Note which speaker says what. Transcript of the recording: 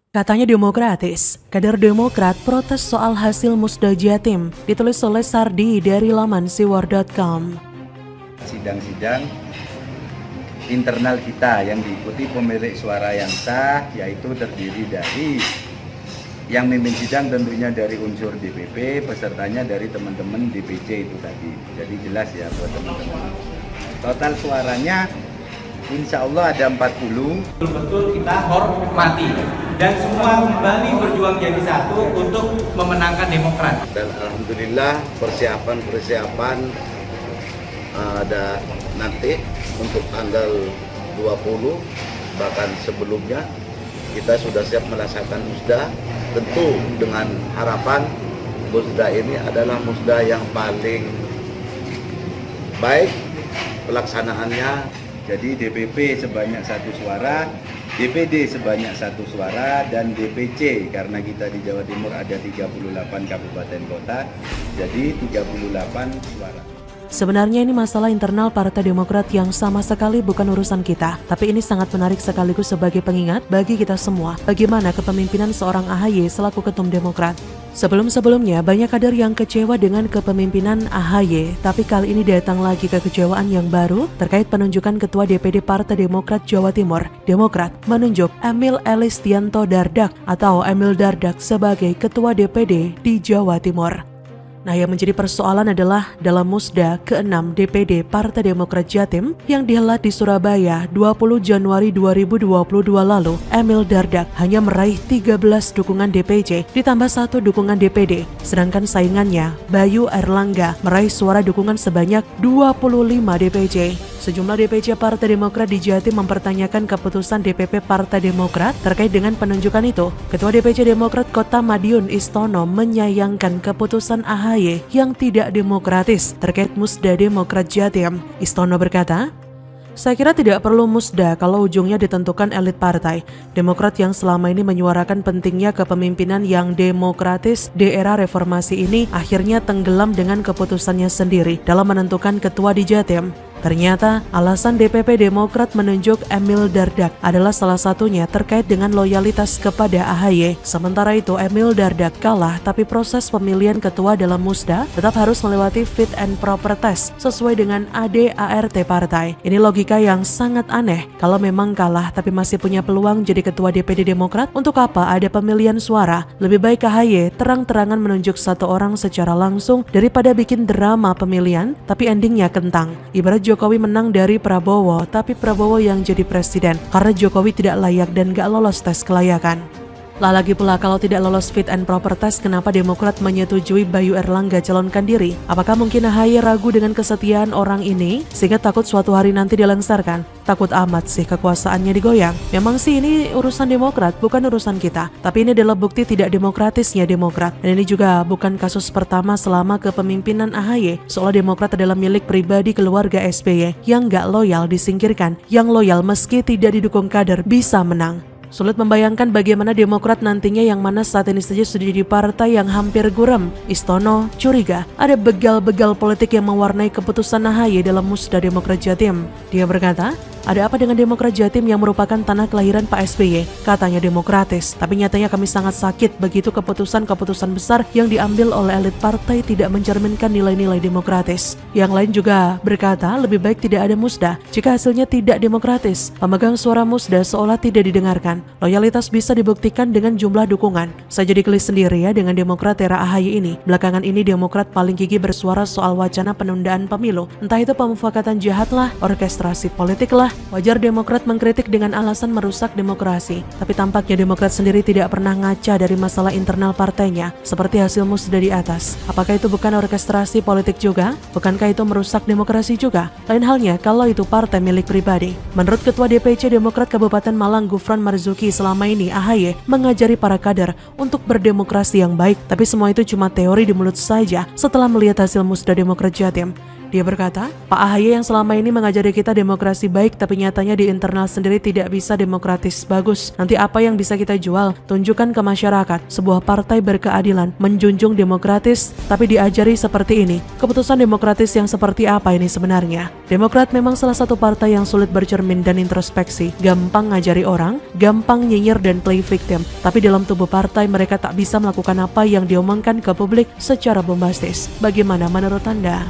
Speaker 1: Katanya demokratis. Kader Demokrat protes soal hasil Musda Jatim, ditulis oleh Sardi dari laman siwar.com.
Speaker 2: Sidang-sidang internal kita yang diikuti pemilik suara yang sah, yaitu terdiri dari yang memimpin sidang tentunya dari unsur DPP, pesertanya dari teman-teman DPC itu tadi. Jadi jelas ya buat teman-teman. Total suaranya insya Allah ada 40.
Speaker 3: Betul-betul kita hormati dan semua kembali berjuang jadi satu untuk memenangkan Demokrat.
Speaker 4: Dan alhamdulillah persiapan ada nanti untuk tanggal 20, bahkan sebelumnya kita sudah siap melaksanakan musda, tentu dengan harapan musda ini adalah musda yang paling baik pelaksanaannya.
Speaker 2: Jadi DPP sebanyak 1 suara, DPD sebanyak 1 suara, dan DPC karena kita di Jawa Timur ada 38 kabupaten kota, jadi 38 suara.
Speaker 1: Sebenarnya ini masalah internal Partai Demokrat yang sama sekali bukan urusan kita. Tapi ini sangat menarik sekaligus sebagai pengingat bagi kita semua bagaimana kepemimpinan seorang AHY selaku Ketum Demokrat. Sebelum-sebelumnya banyak kader yang kecewa dengan kepemimpinan AHY, tapi kali ini datang lagi kekecewaan yang baru terkait penunjukan Ketua DPD Partai Demokrat Jawa Timur. Demokrat menunjuk Emil Elistianto Dardak atau Emil Dardak sebagai Ketua DPD di Jawa Timur. Nah, yang menjadi persoalan adalah dalam musda ke-6 DPD Partai Demokrat Jatim yang dihelat di Surabaya 20 Januari 2022 lalu, Emil Dardak hanya meraih 13 dukungan DPC ditambah 1 dukungan DPD, sedangkan saingannya Bayu Erlangga meraih suara dukungan sebanyak 25 DPC. Sejumlah DPC Partai Demokrat di Jatim mempertanyakan keputusan DPP Partai Demokrat terkait dengan penunjukan itu. Ketua DPC Demokrat Kota Madiun Istono menyayangkan keputusan AHY yang tidak demokratis terkait musda Demokrat Jatim. Istono berkata, "Saya kira tidak perlu musda kalau ujungnya ditentukan elit partai. Demokrat yang selama ini menyuarakan pentingnya kepemimpinan yang demokratis di era reformasi ini akhirnya tenggelam dengan keputusannya sendiri dalam menentukan ketua di Jatim. Ternyata alasan DPP Demokrat menunjuk Emil Dardak adalah salah satunya terkait dengan loyalitas kepada AHY. Sementara itu Emil Dardak kalah, tapi proses pemilihan ketua dalam musda tetap harus melewati fit and proper test sesuai dengan ADART partai. Ini logika yang sangat aneh. Kalau memang kalah tapi masih punya peluang jadi ketua DPD Demokrat, untuk apa ada pemilihan suara? Lebih baik AHY terang-terangan menunjuk satu orang secara langsung daripada bikin drama pemilihan tapi endingnya kentang. Ibarat Jokowi menang dari Prabowo, tapi Prabowo yang jadi presiden karena Jokowi tidak layak dan gak lolos tes kelayakan. Lah lagi pula kalau tidak lolos fit and proper test, kenapa Demokrat menyetujui Bayu Erlangga calonkan diri? Apakah mungkin AHY ragu dengan kesetiaan orang ini sehingga takut suatu hari nanti dilengsarkan? Takut amat sih kekuasaannya digoyang. Memang sih ini urusan Demokrat, bukan urusan kita. Tapi ini adalah bukti tidak demokratisnya Demokrat. Dan ini juga bukan kasus pertama selama kepemimpinan AHY. Seolah Demokrat adalah milik pribadi keluarga SBY yang gak loyal disingkirkan, yang loyal meski tidak didukung kader bisa menang. Sulit membayangkan bagaimana Demokrat nantinya yang mana saat ini saja sudah jadi partai yang hampir gurem. Istono curiga ada begal-begal politik yang mewarnai keputusan AHY dalam musda Demokrat Jatim. Dia berkata, ada apa dengan Demokrat Jatim yang merupakan tanah kelahiran Pak SBY? Katanya demokratis, tapi nyatanya kami sangat sakit begitu keputusan-keputusan besar yang diambil oleh elit partai tidak mencerminkan nilai-nilai demokratis. Yang lain juga berkata lebih baik tidak ada musda jika hasilnya tidak demokratis. Pemegang suara musda seolah tidak didengarkan. Loyalitas bisa dibuktikan dengan jumlah dukungan. Saya jadi geli sendiri ya dengan Demokrat era AHY ini. Belakangan ini Demokrat paling gigih bersuara soal wacana penundaan pemilu. Entah itu pemufakatan jahat lah, orkestrasi politik lah. Wajar Demokrat mengkritik dengan alasan merusak demokrasi. Tapi tampaknya Demokrat sendiri tidak pernah ngaca dari masalah internal partainya, seperti hasil musda di atas. Apakah itu bukan orkestrasi politik juga? Bukankah itu merusak demokrasi juga? Lain halnya kalau itu partai milik pribadi. Menurut Ketua DPC Demokrat Kabupaten Malang Gufron Marzuki, selama ini AHY mengajari para kader untuk berdemokrasi yang baik, tapi semua itu cuma teori di mulut saja setelah melihat hasil musda Demokrat Jatim. Dia berkata, Pak AHY yang selama ini mengajari kita demokrasi baik tapi nyatanya di internal sendiri tidak bisa demokratis bagus. Nanti apa yang bisa kita jual? Tunjukkan ke masyarakat sebuah partai berkeadilan, menjunjung demokratis tapi diajari seperti ini. Keputusan demokratis yang seperti apa ini sebenarnya? Demokrat memang salah satu partai yang sulit bercermin dan introspeksi, gampang ngajari orang, gampang nyinyir dan play victim. Tapi dalam tubuh partai mereka tak bisa melakukan apa yang diomongkan ke publik secara bombastis. Bagaimana menurut Anda?